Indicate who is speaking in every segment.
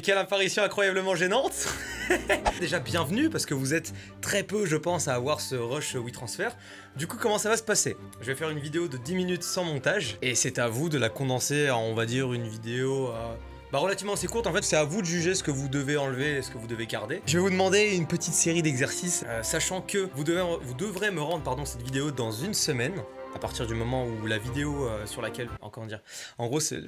Speaker 1: Quelle apparition incroyablement gênante. Déjà bienvenue parce que vous êtes très peu je pense à avoir ce rush WeTransfer. Du coup comment ça va se passer? Je vais faire une vidéo de 10 minutes sans montage et c'est à vous de la condenser en on va dire une vidéo relativement assez courte. En fait c'est à vous de juger ce que vous devez enlever et ce que vous devez garder. Je vais vous demander une petite série d'exercices sachant que vous devrez me rendre cette vidéo dans une semaine à partir du moment où la vidéo sur laquelle... Comment dire? En gros c'est...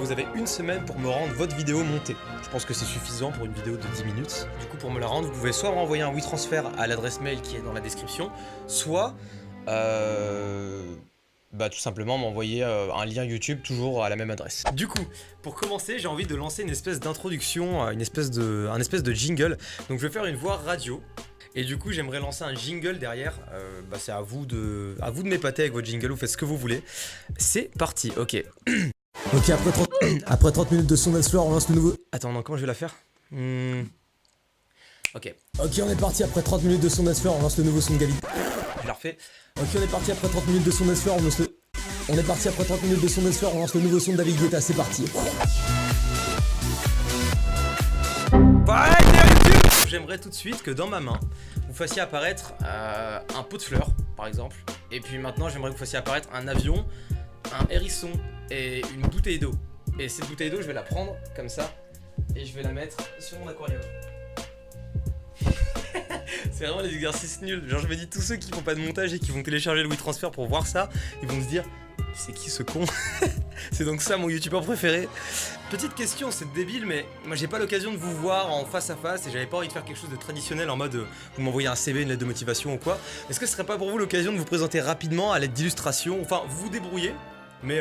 Speaker 1: Vous avez une semaine pour me rendre votre vidéo montée. Je pense que c'est suffisant pour une vidéo de 10 minutes. Du coup, pour me la rendre, vous pouvez soit m'envoyer un WeTransfer à l'adresse mail qui est dans la description, soit tout simplement m'envoyer un lien YouTube toujours à la même adresse. Du coup, pour commencer, j'ai envie de lancer une espèce d'introduction, un espèce de jingle. Donc je vais faire une voix radio. Et du coup, j'aimerais lancer un jingle derrière. C'est à vous de m'épater avec votre jingle, vous faites ce que vous voulez. C'est parti, ok.
Speaker 2: Ok, après 30 minutes de son dance floor, on lance le nouveau...
Speaker 1: Attends, non, comment je vais la faire? Ok.
Speaker 2: Ok, on est parti après 30 minutes de son dance floor, on lance le nouveau son de Gabi.
Speaker 1: Je la refais.
Speaker 2: Ok, on est parti après 30 minutes de son dance floor, on lance le... On est parti après 30 minutes de son dance floor, on lance le nouveau son de David Guetta, c'est parti.
Speaker 1: J'aimerais tout de suite que dans ma main, vous fassiez apparaître un pot de fleurs, par exemple. Et puis maintenant, j'aimerais que vous fassiez apparaître un avion, un hérisson et une bouteille d'eau. Et cette bouteille d'eau, je vais la prendre comme ça et je vais la mettre sur mon aquarium. C'est vraiment les exercices nuls. Genre je me dis tous ceux qui font pas de montage et qui vont télécharger le WeTransfer pour voir ça, ils vont se dire c'est qui ce con? C'est donc ça mon youtubeur préféré. Petite question, c'est débile mais moi j'ai pas l'occasion de vous voir en face à face et j'avais pas envie de faire quelque chose de traditionnel en mode vous m'envoyez un CV, une lettre de motivation ou quoi. Est-ce que ce serait pas pour vous l'occasion de vous présenter rapidement à l'aide d'illustrations? Enfin vous vous débrouillez mais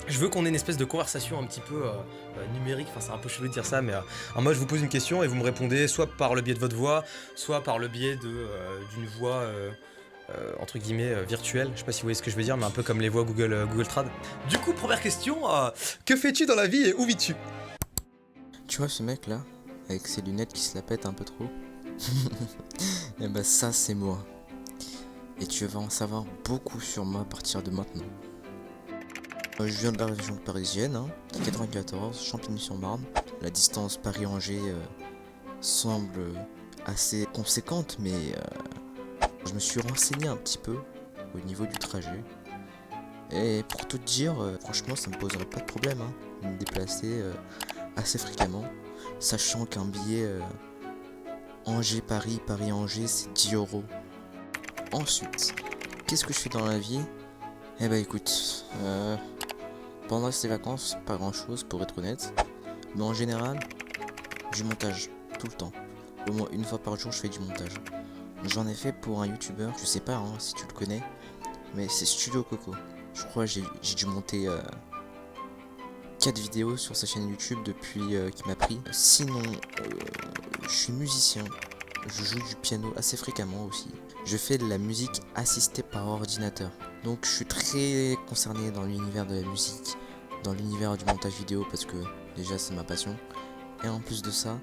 Speaker 1: je veux qu'on ait une espèce de conversation un petit peu numérique, enfin c'est un peu chelou de dire ça, mais en mode je vous pose une question et vous me répondez soit par le biais de votre voix, soit par le biais d'une voix entre guillemets virtuelle, je sais pas si vous voyez ce que je veux dire, mais un peu comme les voix Google Trad. Du coup, première question, que fais-tu dans la vie et où vis-tu?
Speaker 3: Tu vois ce mec là, avec ses lunettes qui se la pètent un peu trop? Et bah ça c'est moi. Et tu vas en savoir beaucoup sur moi à partir de maintenant. Je viens de la région parisienne, 94, Champigny-sur-Marne. La distance Paris-Angers semble assez conséquente, mais je me suis renseigné un petit peu au niveau du trajet. Et pour tout te dire, franchement, ça me poserait pas de problème de me déplacer assez fréquemment, sachant qu'un billet Angers-Paris, Paris-Angers, c'est 10 €. Ensuite, qu'est-ce que je fais dans la vie? Eh bah écoute, pendant ces vacances, pas grand chose pour être honnête. Mais en général, du montage, tout le temps. Au moins une fois par jour, je fais du montage. J'en ai fait pour un youtubeur, je sais pas si tu le connais, mais c'est Studio Coco. Je crois que j'ai dû monter 4 vidéos sur sa chaîne YouTube depuis qu'il m'a pris. Sinon, je suis musicien. Je joue du piano assez fréquemment aussi. Je fais de la musique assistée par ordinateur. Donc je suis très concerné dans l'univers de la musique, dans l'univers du montage vidéo parce que déjà c'est ma passion. Et en plus de ça,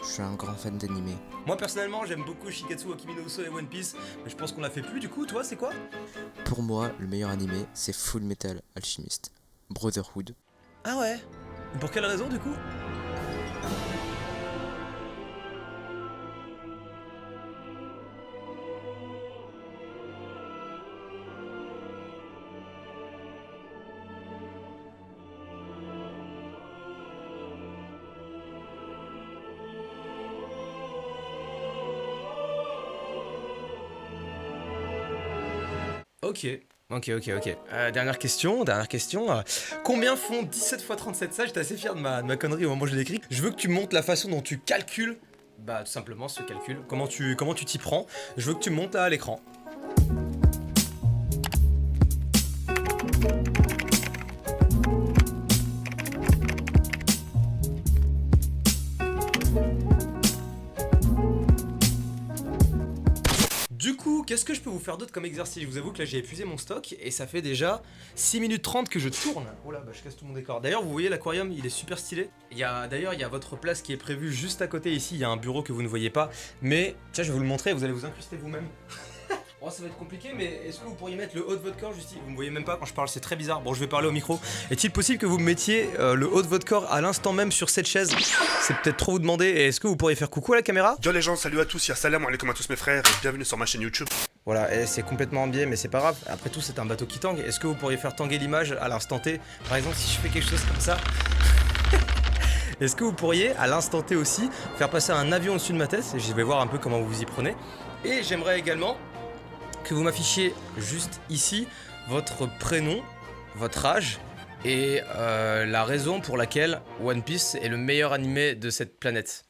Speaker 3: je suis un grand fan d'animé.
Speaker 1: Moi personnellement j'aime beaucoup Shigetsu wa Kimi no Uso et One Piece, mais je pense qu'on la fait plus du coup, toi c'est quoi?
Speaker 3: Pour moi, le meilleur animé c'est Full Metal Alchemist, Brotherhood.
Speaker 1: Ah ouais? Pour quelle raison du coup? Ok. Dernière question. Combien font 17 x 37? Ça, j'étais assez fier de ma connerie au moment où je l'ai écrit. Je veux que tu me montres la façon dont tu calcules, tout simplement ce calcul. Comment tu t'y prends. Je veux que tu me montres là à l'écran. Du coup, qu'est-ce que je peux vous faire d'autre comme exercice? Je vous avoue que là j'ai épuisé mon stock et ça fait déjà 6 minutes 30 que je tourne. Oh là, je casse tout mon décor. D'ailleurs, vous voyez l'aquarium, il est super stylé. D'ailleurs, il y a votre place qui est prévue juste à côté ici. Il y a un bureau que vous ne voyez pas. Mais tiens, je vais vous le montrer, vous allez vous incruster vous-même. Oh, ça va être compliqué, mais est-ce que vous pourriez mettre le haut de votre corps juste ici? Vous me voyez même pas quand je parle, c'est très bizarre. Bon, je vais parler au micro. Est-il possible que vous me mettiez le haut de votre corps à l'instant même sur cette chaise? C'est peut-être trop vous demander. Et est-ce que vous pourriez faire coucou à la caméra?
Speaker 4: Yo les gens, salut à tous, ya salam alaikum à tous mes frères, et bienvenue sur ma chaîne YouTube.
Speaker 1: Voilà, et c'est complètement en biais, mais c'est pas grave. Après tout, c'est un bateau qui tangue. Est-ce que vous pourriez faire tanguer l'image à l'instant T? Par exemple, si je fais quelque chose comme ça. Est-ce que vous pourriez, à l'instant T aussi, faire passer un avion au-dessus de ma tête? Je vais voir un peu comment vous vous y prenez. Et j'aimerais également que vous m'affichiez juste ici votre prénom, votre âge et la raison pour laquelle One Piece est le meilleur animé de cette planète.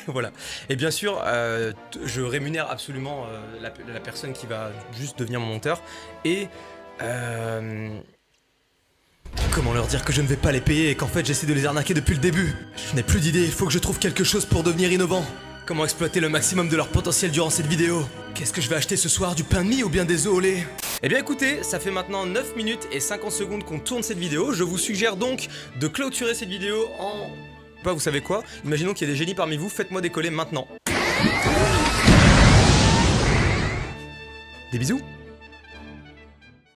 Speaker 1: Voilà. Et bien sûr, je rémunère absolument la personne qui va juste devenir mon monteur. Et comment leur dire que je ne vais pas les payer et qu'en fait j'essaie de les arnaquer depuis le début? Je n'ai plus d'idée, il faut que je trouve quelque chose pour devenir innovant. Comment exploiter le maximum de leur potentiel durant cette vidéo? Qu'est-ce que je vais acheter ce soir, du pain de mie ou bien des œufs au lait? Eh bien écoutez, ça fait maintenant 9 minutes et 50 secondes qu'on tourne cette vidéo. Je vous suggère donc de clôturer cette vidéo en... Bah vous savez quoi? Imaginons qu'il y ait des génies parmi vous, faites-moi décoller maintenant. Des bisous.